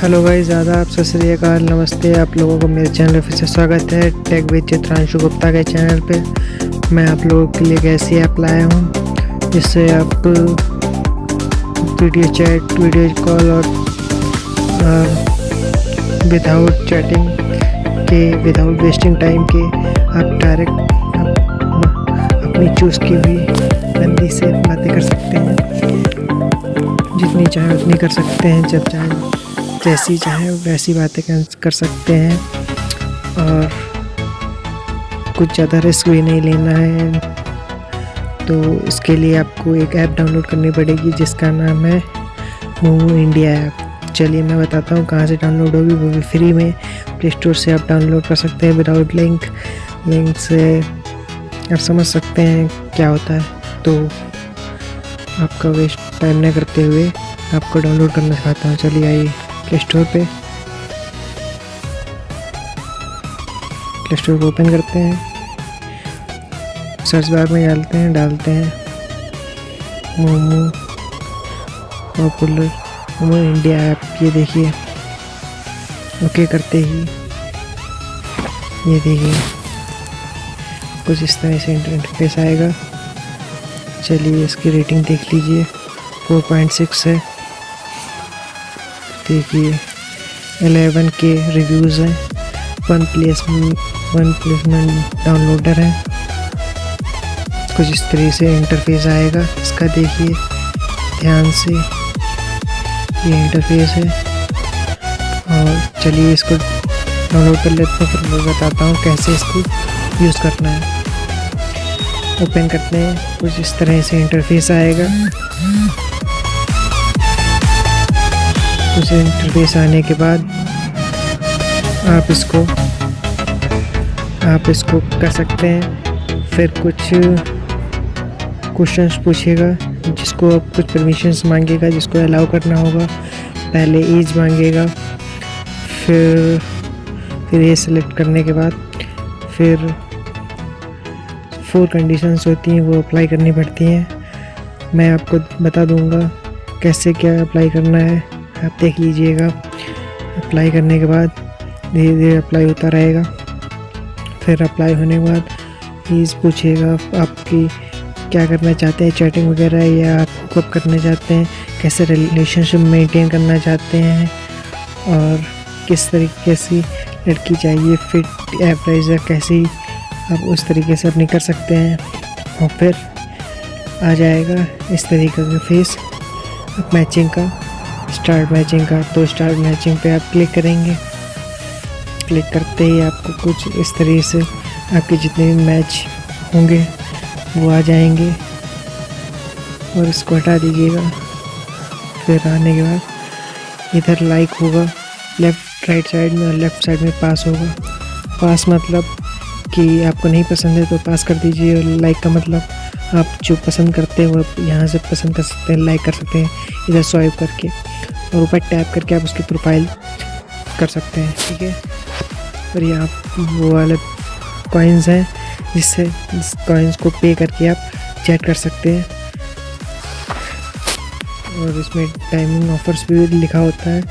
Hello guys, आदाब, सत श्री अकाल, नमस्ते। आप लोगों को मेरे चैनल पे फिर से स्वागत है टेक विद चित्रांश गुप्ता के चैनल पे। मैं आप लोगों के लिए कैसे ऐप लाया हूँ जिससे आप वीडियो चैट, वीडियो कॉल और विदाउट चैटिंग के, विदाउट वेस्टिंग टाइम के आप डायरेक्ट अपनी चूज़ की हुई बंदी से बातें कर सकते हैं। जितनी चाहे उतनी कर सकते हैं, जब चाहे जैसी चाहे वैसी बातें कर सकते हैं और कुछ ज़्यादा रिस्क भी नहीं लेना है। तो इसके लिए आपको एक ऐप डाउनलोड करनी पड़ेगी जिसका नाम है MuMu इंडिया ऐप। चलिए मैं बताता हूँ कहाँ से डाउनलोड होगी, वो भी फ्री में। प्ले स्टोर से आप डाउनलोड कर सकते हैं विदाउट लिंक से आप समझ सकते हैं क्या होता है। तो आपका वेस्ट टाइम न करते हुए आपको डाउनलोड करना सिखाता हूँ। चलिए आइए प्ले स्टोर को ओपन करते हैं, सर्च बार में डालते हैं MuMu popular MuMu India app. ये देखिए, ओके करते ही ये देखिए कुछ इस तरह से इंटरफेस आएगा। चलिए इसकी रेटिंग देख लीजिए, 4.6 है। देखिए 11 के रिव्यूज़ हैं, 1 प्लेसमेंट डाउनलोडर है। कुछ इस तरह से इंटरफेस आएगा इसका, देखिए ध्यान से, ये इंटरफेस है। और चलिए इसको डाउनलोड कर लेते हैं, फिर मैं बताता हूँ कैसे इसको यूज़ करना है। ओपन करते हैं, कुछ इस तरह से इंटरफेस आएगा। उस इंटरफेस आने के बाद आप इसको कर सकते हैं। फिर कुछ क्वेश्चंस पूछेगा, जिसको आप कुछ परमिशंस मांगेगा, जिसको अलाउ करना होगा। पहले एज मांगेगा, फिर ये सिलेक्ट करने के बाद फिर 4 कंडीशंस होती हैं, वो अप्लाई करनी पड़ती हैं। मैं आपको बता दूंगा कैसे क्या अप्लाई करना है, आप देख लीजिएगा। अप्लाई करने के बाद धीरे धीरे अप्लाई होता रहेगा। फिर अप्लाई होने के बाद एज पूछेगा, आपकी क्या करना चाहते हैं, चैटिंग वगैरह, या आप कब करना चाहते हैं, कैसे रिलेशनशिप मेंटेन करना चाहते हैं, और किस तरीके से लड़की चाहिए, फिट, एवरेज, या कैसी आप उस तरीके से अपनी कर सकते हैं। और फिर आ जाएगा इस तरीके का फेस मैचिंग का, स्टार्ट मैचिंग का। तो स्टार्ट मैचिंग पे आप क्लिक करेंगे। क्लिक करते ही आपको कुछ इस तरीके से आपके जितने भी मैच होंगे वो आ जाएंगे, और इसको हटा दीजिएगा। फिर आने के बाद इधर लाइक होगा राइट साइड में, और लेफ़्ट साइड में पास होगा। पास मतलब कि आपको नहीं पसंद है तो पास कर दीजिए, और लाइक का मतलब आप जो पसंद करते हैं वो यहाँ से पसंद कर सकते हैं, लाइक कर सकते हैं इधर स्वाइप करके, और ऊपर टैप करके आप उसकी प्रोफाइल कर सकते हैं, ठीक है। और ये आप वो वाले कॉइन्स हैं जिससे इस कॉइन्स को पे करके आप चैट कर सकते हैं। और इसमें टाइमिंग ऑफर्स भी लिखा होता है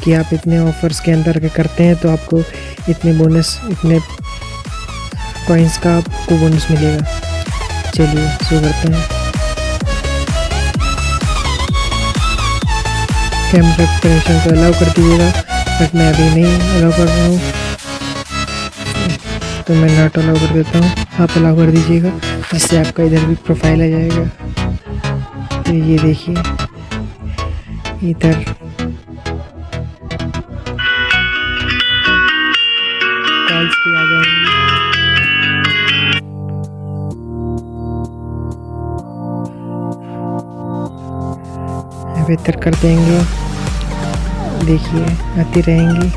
कि आप इतने ऑफर्स के अंदर के करते हैं तो आपको इतने बोनस, इतने कॉइन्स का आपको बोनस मिलेगा। चलिए शुरू करते हैं। कैमरा कनेक्शन को अलाउ कर दीजिएगा, बट मैं अभी नहीं अलाउ कर रहा हूँ, तो मैं नॉट अलाउ कर देता हूँ। आप अलाउ कर दीजिएगा, जिससे आपका इधर भी प्रोफाइल आ जाएगा। तो ये देखिए इधर कॉल्स भी आ जाएंगी। बेहतर कर देंगे, देखिए आती रहेंगी।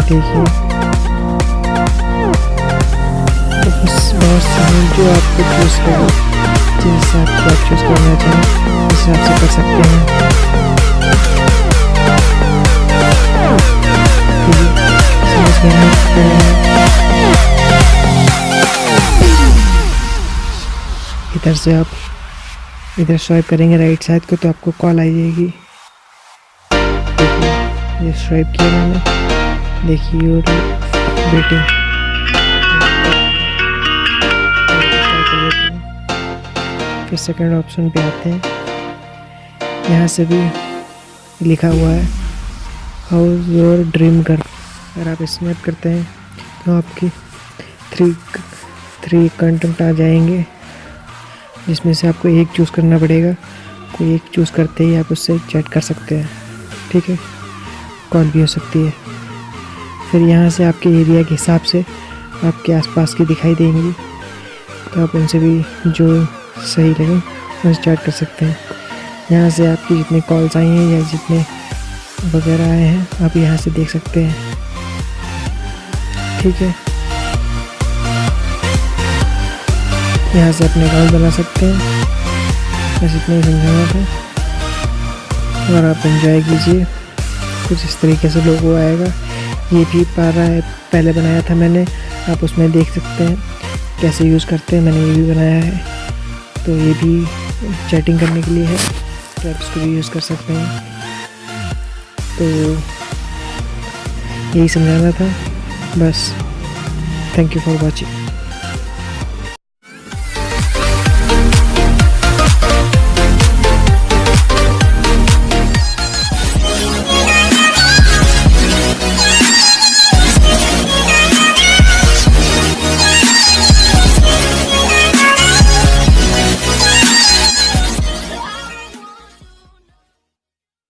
देखिए तो बहुत सारे जो आपको चूज़ करें, जिस हिसाब से आप चूज़ करना चाहें उस हिसाब से कर सकते हैं। समझ गए? इधर से आप इधर स्वाइप करेंगे राइट साइड को तो आपको कॉल आ जाएगी। देखिए ये स्वाइप किया मैंने, देखिए और वेटिंग। फिर सेकंड ऑप्शन पे आते हैं, यहाँ से भी लिखा हुआ है हाउस योर ड्रीम घर। अगर आप स्नैप करते हैं तो आपकी थ्री कंटेंट आ जाएंगे, जिसमें से आपको एक चूज़ करना पड़ेगा। कोई एक चूज़ करते ही आप उससे चैट कर सकते हैं, ठीक है, कॉल भी हो सकती है। फिर यहाँ से आपके एरिया के हिसाब से आपके आसपास की दिखाई देंगी, तो आप उनसे भी जो सही लगे उनसे चैट कर सकते हैं। यहाँ से आपकी जितने कॉल्स आई हैं या जितने वगैरह आए हैं आप यहाँ से देख सकते हैं, ठीक है। यहाँ से अपने अकाउंट बना सकते हैं। बस इतना ही समझाना था और आप एंजॉय कीजिए। कुछ इस तरीके से लोगो आएगा। ये भी पहले बनाया था मैंने, आप उसमें देख सकते हैं कैसे यूज़ करते हैं। मैंने ये भी बनाया है, तो ये भी चैटिंग करने के लिए है, तो आप इसको भी यूज़ कर सकते हैं। तो यही समझाना था बस। Thank you for watching.